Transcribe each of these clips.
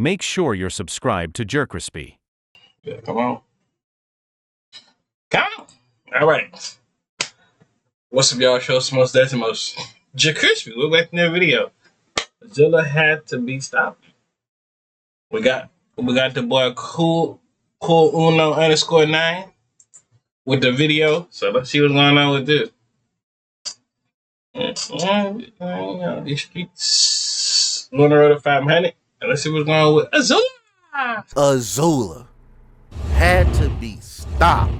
make sure you're subscribed to Jerk Crispy. Yeah, come on. Come on. All right. What's up, y'all? Show some most decimos. Jerk Crispy. We're back in the video. AZULA had to be stopped. We got the boy cool Uno _9 with the video. So let's see what's going on with this. These streets on the road to 500. And let's see what's going on with AZULA. AZULA had to be stopped.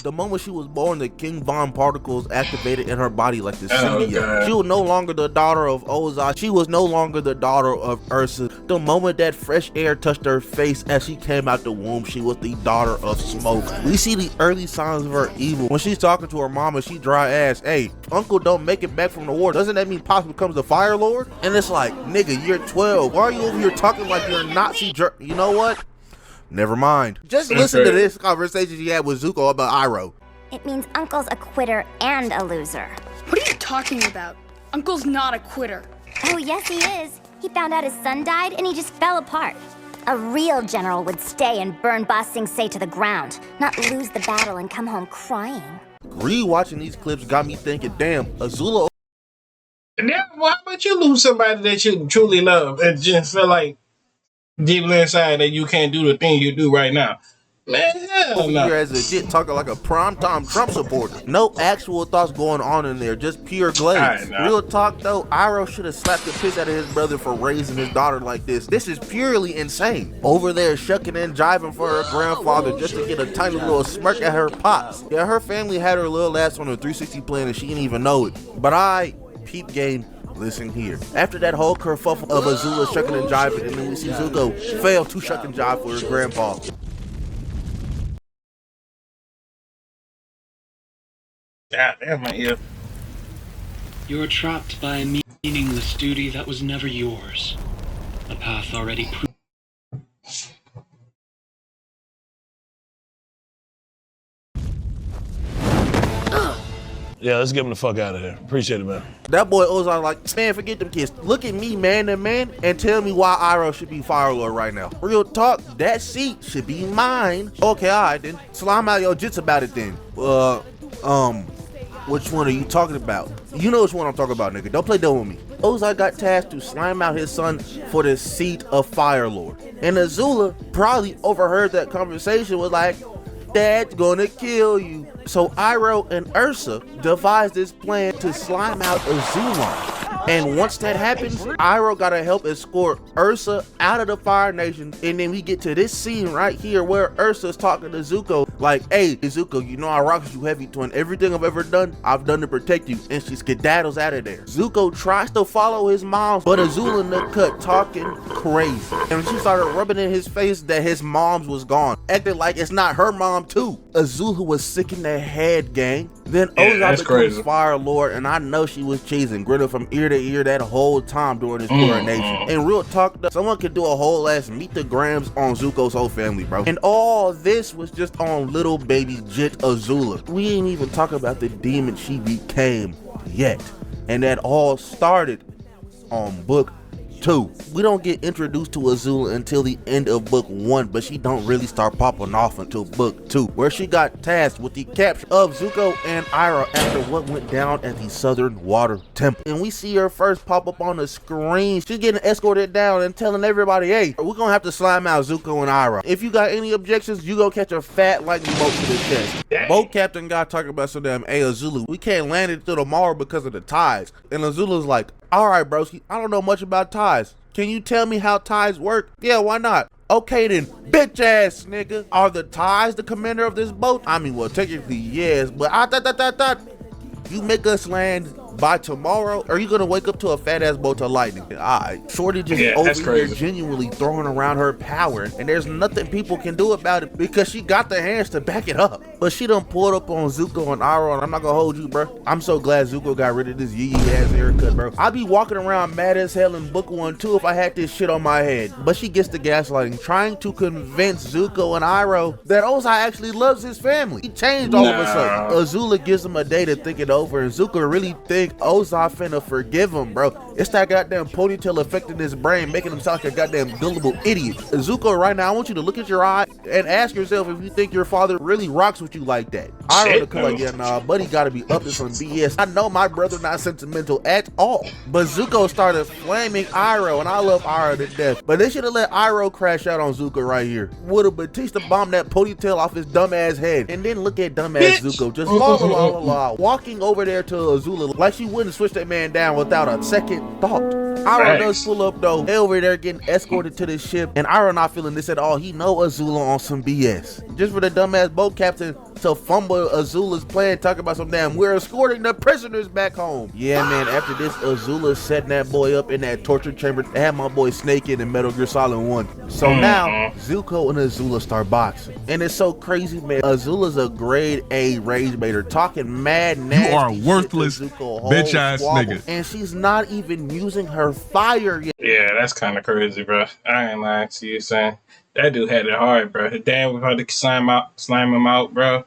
The moment she was born, the King Von particles activated in her body like the CDO. She was no longer the daughter of Ozai. She was no longer the daughter of Ursa. The moment that fresh air touched her face as she came out the womb, she was the daughter of smoke. We see the early signs of her evil. When she's talking to her mama, she dry ass, hey, uncle don't make it back from the war. Doesn't that mean Pops becomes the Fire Lord? And it's like, nigga, you're 12. Why are you over here talking like you're a Nazi jerk? You know what? Never mind. Just listen to this conversation she had with Zuko about Iroh. It means Uncle's a quitter and a loser. What are you talking about? Uncle's not a quitter. Oh, yes, he is. He found out his son died and he just fell apart. A real general would stay and burn Ba Sing Se to the ground, not lose the battle and come home crying. Rewatching these clips got me thinking, damn, AZULA. And then, why would you lose somebody that you truly love and just feel like deeply inside that you can't do the thing you do right now? Man, hell no. Here as a shit talking like a primetime Trump supporter. No actual thoughts going on in there, just pure glaze. Real talk though, Iroh should have slapped the piss out of his brother for raising his daughter like this. This is purely insane. Over there shucking and jiving for her grandfather just to get a tiny little smirk at her pops. Yeah, her family had her little ass on a 360 plan and she didn't even know it. But peep game, listen here. After that whole kerfuffle of AZULA shucking and jiving, and then we see Zuko fail to shuck and jive for his grandpa. God damn my ear. You are trapped by a meaningless duty that was never yours. A path already proved. Yeah, let's get him the fuck out of here. Appreciate it, man. That boy Ozai like, man, forget them kids. Look at me, man to man, and tell me why Iroh should be Fire Lord right now. Real talk, that seat should be mine. Okay, alright then. Slime out your jits about it then. Which one are you talking about? You know which one I'm talking about, nigga. Don't play dumb with me. Ozai got tasked to slime out his son for the seat of Fire Lord. And AZULA probably overheard that conversation, was like, Dad's gonna kill you. So Iroh and Ursa devised this plan to slime out AZULA. And once that happens, Iroh gotta help escort Ursa out of the Fire Nation. And then we get to this scene right here where Ursa's talking to Zuko like, hey, Zuko, you know I rock you heavy, twin. Everything I've ever done, I've done to protect you. And she skedaddles out of there. Zuko tries to follow his mom, but AZULA in the cut talking crazy. And she started rubbing in his face that his mom's was gone, acting like it's not her mom too. AZULA was sick in the head, gang. Then Ozai becomes Fire Lord, and I know she was cheesing, grinning from ear to ear that whole time during his coronation. And real talk, someone could do a whole ass meet the grams on Zuko's whole family, bro. And all this was just on little baby Jit AZULA. We ain't even talk about the demon she became yet. And that all started on book 2. We don't get introduced to AZULA until the end of book 1, but she don't really start popping off until book 2, where she got tasked with the capture of Zuko and Iroh after what went down at the Southern Water Temple. And we see her first pop up on the screen. She's getting escorted down and telling everybody, hey, we're gonna have to slime out Zuko and Iroh. If you got any objections, you go catch a fat lightning bolt to the chest. Boat captain got talking about so damn, hey AZULA, we can't land it till tomorrow because of the tides. And AZULA's like, alright broski, I don't know much about tides. Can you tell me how tides work? Yeah, why not? Okay then, bitch ass nigga. Are the tides the commander of this boat? I mean, well, technically yes, but you make us land by tomorrow, or are you gonna wake up to a fat ass bolt of lightning? Alright, Shorty just over here genuinely throwing around her power, and there's nothing people can do about it because she got the hands to back it up. But she done pulled up on Zuko and Iroh, and I'm not gonna hold you, bro. I'm so glad Zuko got rid of this yee ass haircut, bro. I'd be walking around mad as hell in book 1 too if I had this shit on my head. But she gets the gaslighting, trying to convince Zuko and Iroh that Ozai actually loves his family. He changed all of a sudden. Azula gives him a day to think it over, and Zuko really think Ozai finna forgive him, bro. It's that goddamn ponytail affecting his brain, making him sound like a goddamn gullible idiot. Zuko, right now, I want you to look at your eye and ask yourself if you think your father really rocks with you like that. Iroh to come like, yeah, nah, buddy gotta be up to some BS. I know my brother not sentimental at all. But Zuko started flaming Iroh, and I love Iroh to death. But they should have let Iroh crash out on Zuko right here. Would have Batista bombed that ponytail off his dumbass head. And then look at dumbass Zuko, just walking over there to Azula like she wouldn't switch that man down without a second thought. Iroh does pull up though. They over there getting escorted to the ship, and Iroh not feeling this at all. He know Azula on some BS. Just for the dumbass boat captain to fumble Azula's plan, talking about some damn, we're escorting the prisoners back home. Yeah, man, after this, Azula setting that boy up in that torture chamber. They had my boy Snake in Metal Gear Solid 1. So now, Zuko and Azula start boxing. And it's so crazy, man. Azula's a grade A rage baiter, talking mad nasty. You are a worthless, bitch ass nigga. And she's not even using her fire yet. Yeah, that's kind of crazy, bro. I ain't lying to you, son. That dude had it hard, bro. His dad was about to slime him out, bro.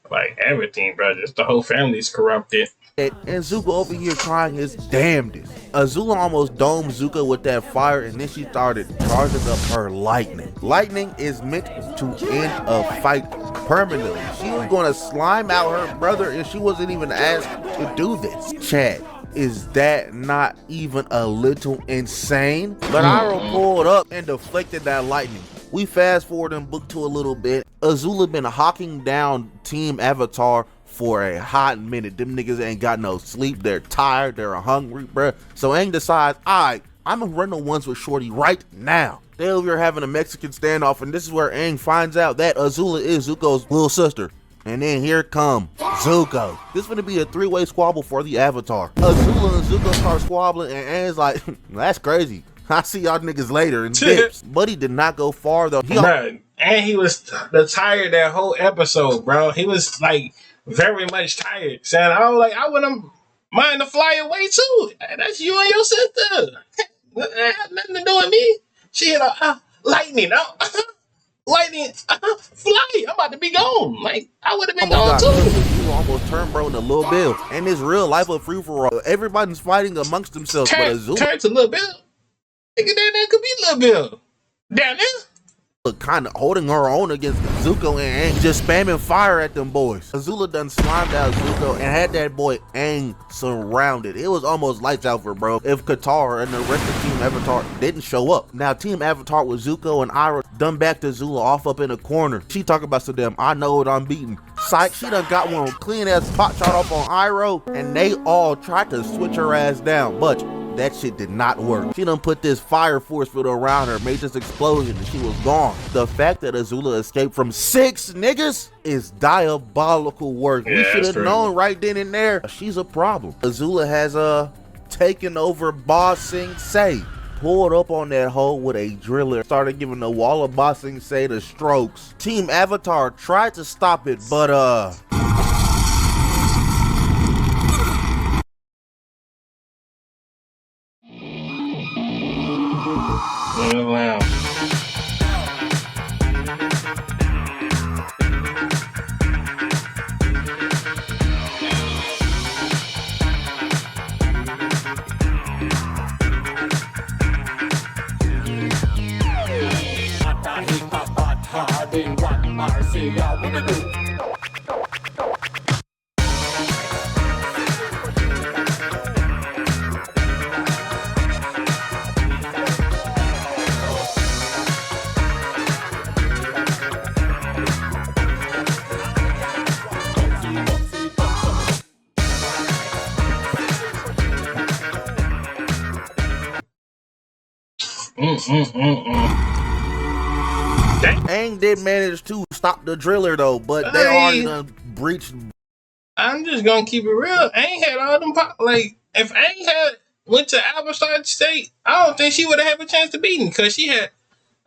Like everything, bro. Just the whole family's corrupted. And Zuko over here trying his damnedest. Azula almost domed Zuko with that fire, and then she started charging up her lightning. Lightning is meant to end a fight permanently. She was going to slime out her brother, and she wasn't even asked to do this. Chad, is that not even a little insane? But Iroh pulled up and deflected that lightning. We fast forward in book 2 a little bit. Azula been hawking down Team Avatar for a hot minute. Them niggas ain't got no sleep. They're tired. They're hungry, bruh. So Aang decides, alright, I'm gonna run the ones with Shorty right now. They over here having a Mexican standoff, and this is where Aang finds out that Azula is Zuko's little sister. And then here come Zuko. This is gonna be a 3-way squabble for the Avatar. Azula and Zuko start squabbling, and Aang's like, that's crazy. I see y'all niggas later, and dips. But he did not go far though. And he was tired that whole episode, bro. He was like very much tired. Saying, I wouldn't mind to fly away too. That's you and your sister. That had nothing to do with me. She had a lightning. Lightning, fly. I'm about to be gone. Like, I would have been gone too. You almost turned bro into Lil Bill. And this real life of free for all. Everybody's fighting amongst themselves. Turn to Lil Bill. Nigga, that could be Lil Bill. Down there. Kind of holding her own against Zuko and Aang, just spamming fire at them boys. Azula done slimed out Zuko and had that boy Aang surrounded. It was almost lights out for bro if Katara and the rest of Team Avatar didn't show up. Now Team Avatar with Zuko and Iroh done back to Azula off up in a corner. She talking about to them, I know what I'm beating. Psych, she done got one clean ass pot shot off on Iroh, and they all tried to switch her ass down, but that shit did not work. She done put this fire force field around her, made this explosion, and she was gone. The fact that Azula escaped from 6 niggas is diabolical work. We should have known right then and there. She's a problem. Azula has taken over Ba Sing Se. Pulled up on that hole with a driller, started giving the wall of Ba Sing Se the strokes. Team Avatar tried to stop it, but Aang did manage to stop the driller though, but they already done breached. I'm just gonna keep it real. Aang had all them like if Aang had went to Avatar State, I don't think she would have had a chance to beat him because she had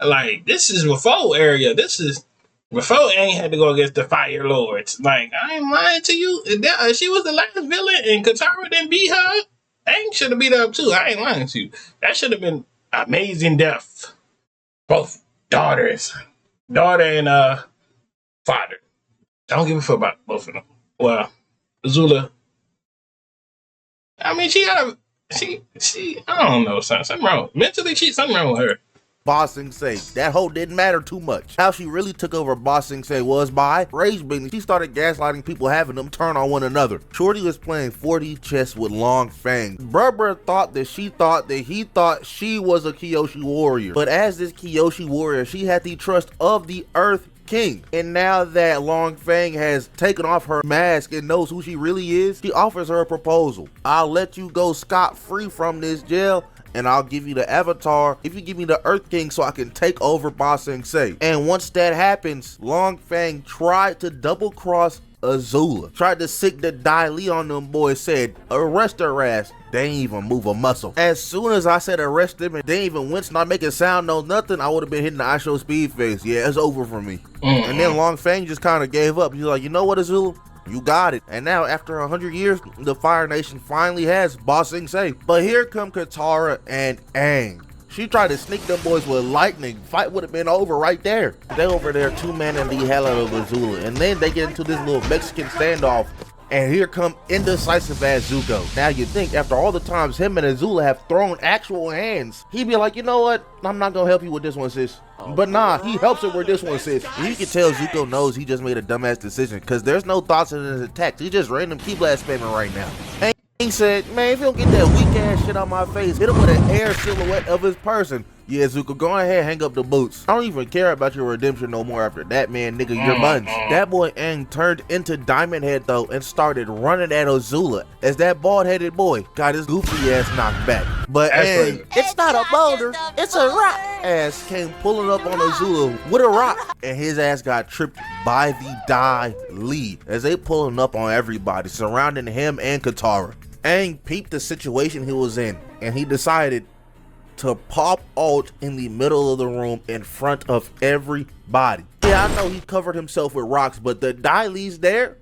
like this is before area. This is Before Aang had to go against the Fire Lords. Like, I ain't lying to you. She was the last villain and Katara didn't beat her. Aang should have beat her up too. I ain't lying to you. That should have been amazing death. Both daughters. Daughter and father. I don't give a fuck about both of them. Well, Azula. I mean, she I don't know, something wrong. Mentally, something wrong with her. Ba Sing Se. That hoe didn't matter too much. How she really took over Ba Sing Se was by rage baiting. She started gaslighting people, having them turn on one another. Shorty was playing 4D chess with Long Fang. Bruh thought that he thought she was a Kyoshi warrior. But as this Kyoshi warrior, she had the trust of the Earth King. And now that Long Fang has taken off her mask and knows who she really is, he offers her a proposal. I'll let you go scot-free from this jail, and I'll give you the Avatar if you give me the Earth King so I can take over Ba Sing Se. And once that happens, Long Fang tried to double-cross Azula. Tried to sick the Dai Li on them boys, said, arrest her ass. They ain't even move a muscle. As soon as I said arrest them and they ain't even wince, not making sound, no nothing, I would have been hitting the I Show Speed face. Yeah, it's over for me. And then Long Fang just kind of gave up. He's like, you know what, Azula? You got it. And now, after 100 years, the Fire Nation finally has Ba Sing Se. But here come Katara and Aang. She tried to sneak them boys with lightning. Fight would have been over right there. They over there two-manning the hell out of Azula. And then they get into this little Mexican standoff. And here come indecisive ass Zuko. Now you think after all the times him and Azula have thrown actual hands, he'd be like, you know what? I'm not gonna help you with this one, sis. But nah, he helps her with this one, sis. And you can tell Zuko knows he just made a dumbass decision because there's no thoughts in his attacks. He just random keyblast spamming right now. And he said, man, if you don't get that weak ass shit on my face, hit him with an air silhouette of his person. Yeah, Zuko, go ahead, hang up the boots. I don't even care about your redemption no more after that, man, nigga, your buns. That boy Aang turned into Diamond Head, though, and started running at Azula as that bald-headed boy got his goofy ass knocked back. But Aang, it's not a boulder, it's a rock, ass came pulling up on Azula with a rock, and his ass got tripped by the Dai Li as they pulling up on everybody, surrounding him and Katara. Aang peeped the situation he was in, and he decided to pop out in the middle of the room in front of everybody. Yeah, I know he covered himself with rocks, but the Dai Li's there,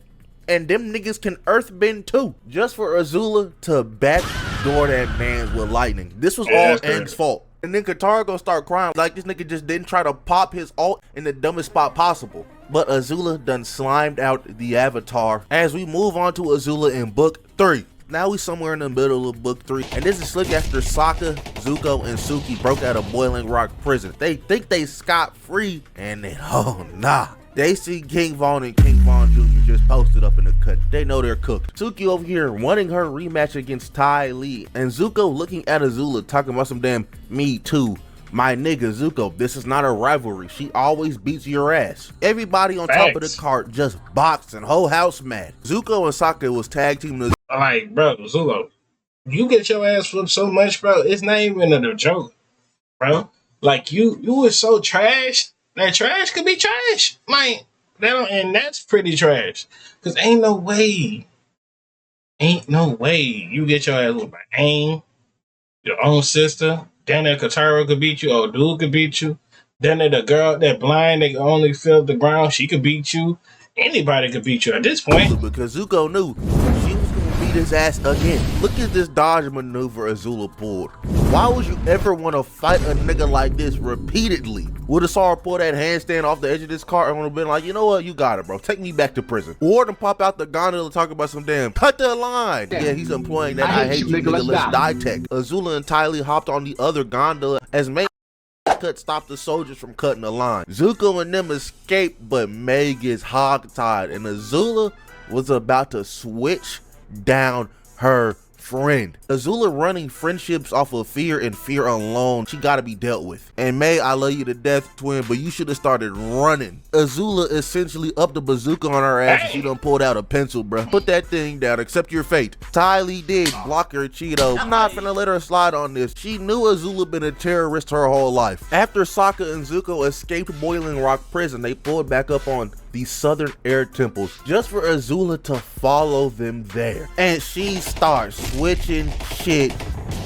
and them niggas can earthbend too, just for Azula to backdoor that man with lightning. This was all Aang's fault. And then Katara gonna start crying like this nigga just didn't try to pop his ult in the dumbest spot possible. But Azula done slimed out the Avatar as we move on to Azula in book 3. Now we somewhere in the middle of book 3, and this is slick after Sokka, Zuko, and Suki broke out of Boiling Rock prison. They think they scot-free, and then, oh nah. They see King Von and King Von Jr. just posted up in the cut. They know they're cooked. Suki over here wanting her rematch against Ty Lee, and Zuko looking at Azula talking about some damn me too. My nigga Zuko, this is not a rivalry. She always beats your ass. Everybody on top of the cart just boxing, whole house mad. Zuko and Sokka was tag teaming. Like, bro, Zuko, you get your ass flipped so much, bro. It's not even a joke, bro. Like, you was so trash. That trash could be trash. Like, and that's pretty trash. Cause ain't no way you get your ass whooped by Aang, your own sister. Then that Katara could beat you, or dude could beat you. Then the girl that blind, that can only feel the ground, she could beat you. Anybody could beat you at this point. Because Zuko knew she was gonna beat his ass again. Look at this dodge maneuver Azula pulled. Why would you ever want to fight a nigga like this repeatedly? Would have saw her pull that handstand off the edge of this car and would have been like, you know what, you got it, bro. Take me back to prison. Or to pop out the gondola talk about some damn cut the line. Yeah, he's employing that I hate you nigga, let's die tech. Azula and Ty Lee hopped on the other gondola as May cut stopped the soldiers from cutting the line. Zuko and them escaped, but May gets hogtied, and Azula was about to switch down her friend. Azula running friendships off of fear and fear alone, she gotta be dealt with. And May, I love you to death, twin, but you should have started running. Azula essentially upped the bazooka on her ass and she done pulled out a pencil, bruh. Put that thing down, accept your fate. Ty Lee did block her Cheeto. I'm not finna let her slide on this. She knew Azula been a terrorist her whole life. After Sokka and Zuko escaped Boiling Rock prison, they pulled back up on the southern air temples just for Azula to follow them there. And she starts switching shit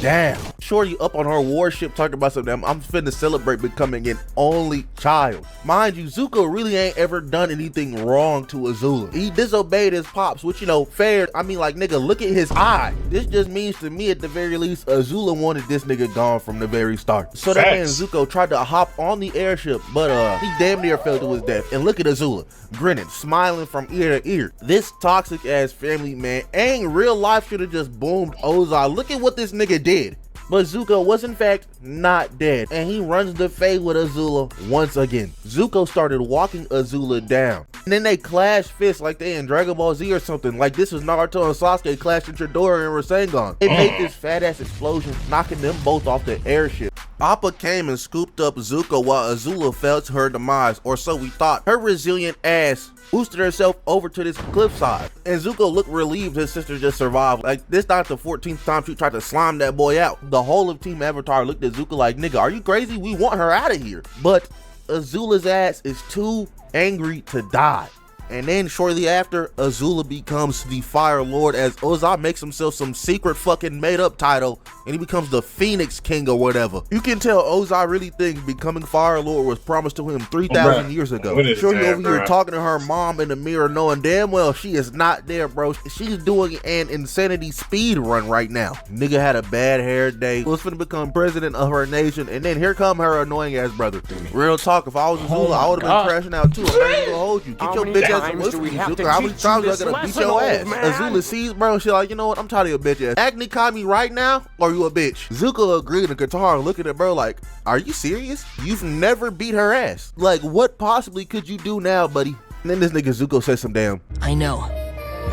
down. Shorty up on her warship talking about something. I'm finna celebrate becoming an only child. Mind you, Zuko really ain't ever done anything wrong to Azula. He disobeyed his pops, which, you know, fair. I mean, like, nigga, look at his eye. This just means to me, at the very least, Azula wanted this nigga gone from the very start. So that man Zuko tried to hop on the airship, but he damn near fell to his death. And look at Azula, grinning, smiling from ear to ear. This toxic ass family, man, ain't real life should have just boomed Ozai. Look at what this nigga did. But Zuko was in fact not dead, and he runs the fade with Azula once again. Zuko started walking Azula down, and then they clashed fists like they in Dragon Ball Z or something, like this was Naruto and Sasuke clashing Chidori and Rasengan. It made this fat ass explosion, knocking them both off the airship. Appa came and scooped up Zuko while Azula fell to her demise, or so we thought. Her resilient ass boosted herself over to this cliffside, and Zuko looked relieved his sister just survived. Like, this not the 14th time she tried to slime that boy out. The whole of Team Avatar looked at Zuko like, nigga, are you crazy? We want her out of here. But Azula's ass is too angry to die. And then shortly after, Azula becomes the Fire Lord as Ozai makes himself some secret fucking made up title and he becomes the Phoenix King or whatever. You can tell Ozai really thinks becoming Fire Lord was promised to him 3,000 years ago. Shorty over here talking to her mom in the mirror knowing damn well she is not there, bro. She's doing an insanity speed run right now. Nigga had a bad hair day, was finna become president of her nation, and then here come her annoying ass brother. Real talk, if I was Azula, I would have been crashing out too. I'm not even gonna hold you. Get your bitch ass away from me, Zuko. How many times I gotta beat your ass? Azula sees, bro, she like, you know what, I'm tired of your bitch ass. Agni Kami right now, or you a bitch? Zuko agreed, and Katara looking at bro like, are you serious? You've never beat her ass. Like, what possibly could you do now, buddy? And then this nigga Zuko says some damn, I know,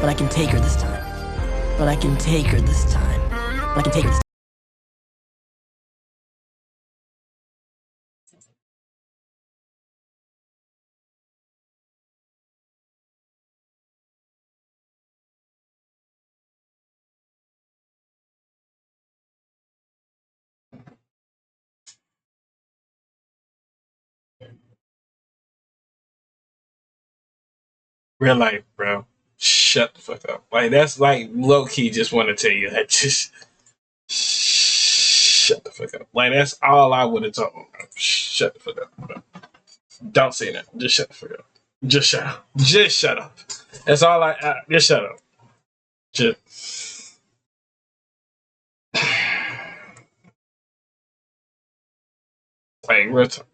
but I can take her this time. But I can take her this time. But I can take her this time. Real life, bro. Shut the fuck up. Like, that's like low key just want to tell you that. Just shut the fuck up. Like, that's all I would have told him, bro. Shut the fuck up, bro. Don't say that. Just shut the fuck up. Just shut up. Just shut up. That's all just shut up. Just. Like, real talk.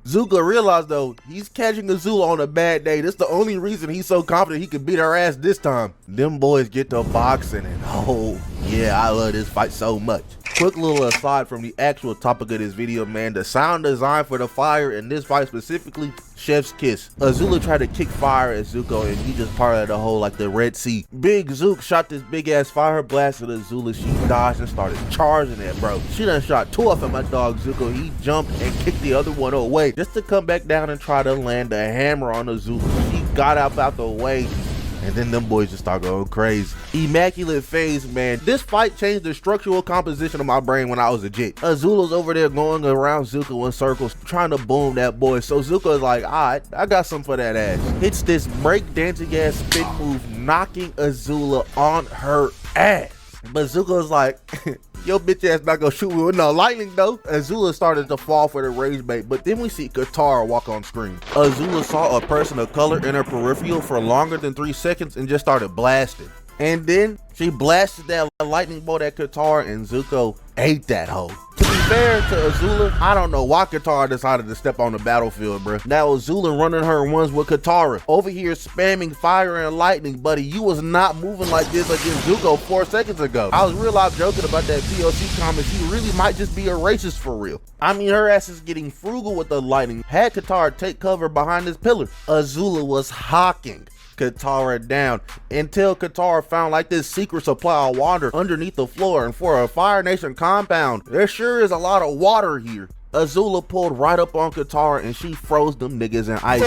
Zuko realized though, he's catching Azula on a bad day. That's the only reason he's so confident he can beat her ass this time. Them boys get to boxing and oh yeah, I love this fight so much. Quick little aside from the actual topic of this video, man, the sound design for the fire in this fight specifically, chef's kiss. Azula tried to kick fire at Zuko and he just part of the whole like the Red Sea. Big Zook shot this big ass fire blast at Azula. She dodged and started charging it, bro. She done shot two off at my dog Zuko. He jumped and kicked the other one away just to come back down and try to land a hammer on Azula. She got up out the way. And then them boys just start going crazy. Immaculate phase, man. This fight changed the structural composition of my brain when I was a jit. Azula's over there going around Zuko in circles, trying to boom that boy. So Zuko's like, alright, I got something for that ass. Hits this break-dancing ass spin move, knocking Azula on her ass. But Zuko's like, yo bitch ass not gonna shoot me with no lightning though. Azula started to fall for the rage bait, but then we see Katara walk on screen. Azula saw a person of color in her peripheral for longer than 3 seconds and just started blasting. And then she blasted that lightning bolt at Katara and Zuko ate that hoe. To be fair to Azula, I don't know why Katara decided to step on the battlefield, bro. Now Azula running her ones with Katara. Over here spamming fire and lightning, buddy. You was not moving like this against Zuko 4 seconds ago. I was real life joking about that POC comment. She really might just be a racist for real. I mean, her ass is getting frugal with the lightning. Had Katara take cover behind this pillar. Azula was hawking Katara down until Katara found like this secret supply of water underneath the floor, and for a Fire Nation compound, there sure is a lot of water here. Azula pulled right up on Katara and she froze them niggas in ice,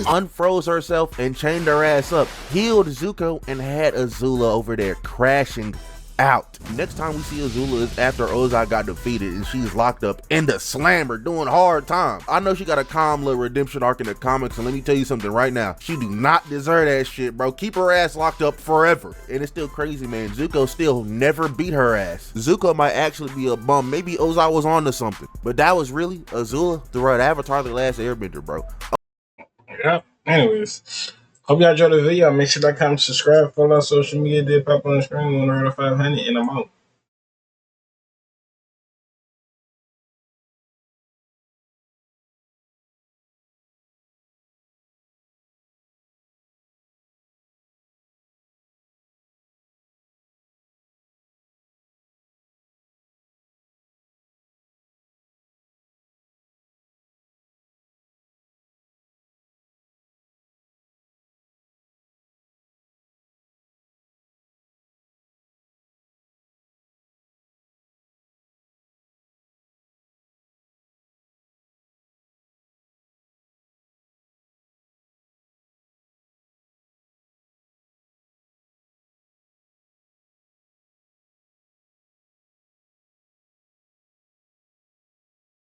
unfroze herself and chained her ass up, healed Zuko, and had Azula over there crashing out. Next time we see Azula is after Ozai got defeated and she's locked up in the slammer doing hard time. I know she got a calm little redemption arc in the comics, and let me tell you something right now. She do not deserve that shit, bro. Keep her ass locked up forever. And it's still crazy, man. Zuko still never beat her ass. Zuko might actually be a bum. Maybe Ozai was on to something. But that was really Azula, the right Avatar, the Last Airbender, bro. Yep. Anyways, hope y'all enjoyed the video. Make sure to like, comment, subscribe, follow our social media. Did pop on the screen. 1 500, and I'm out.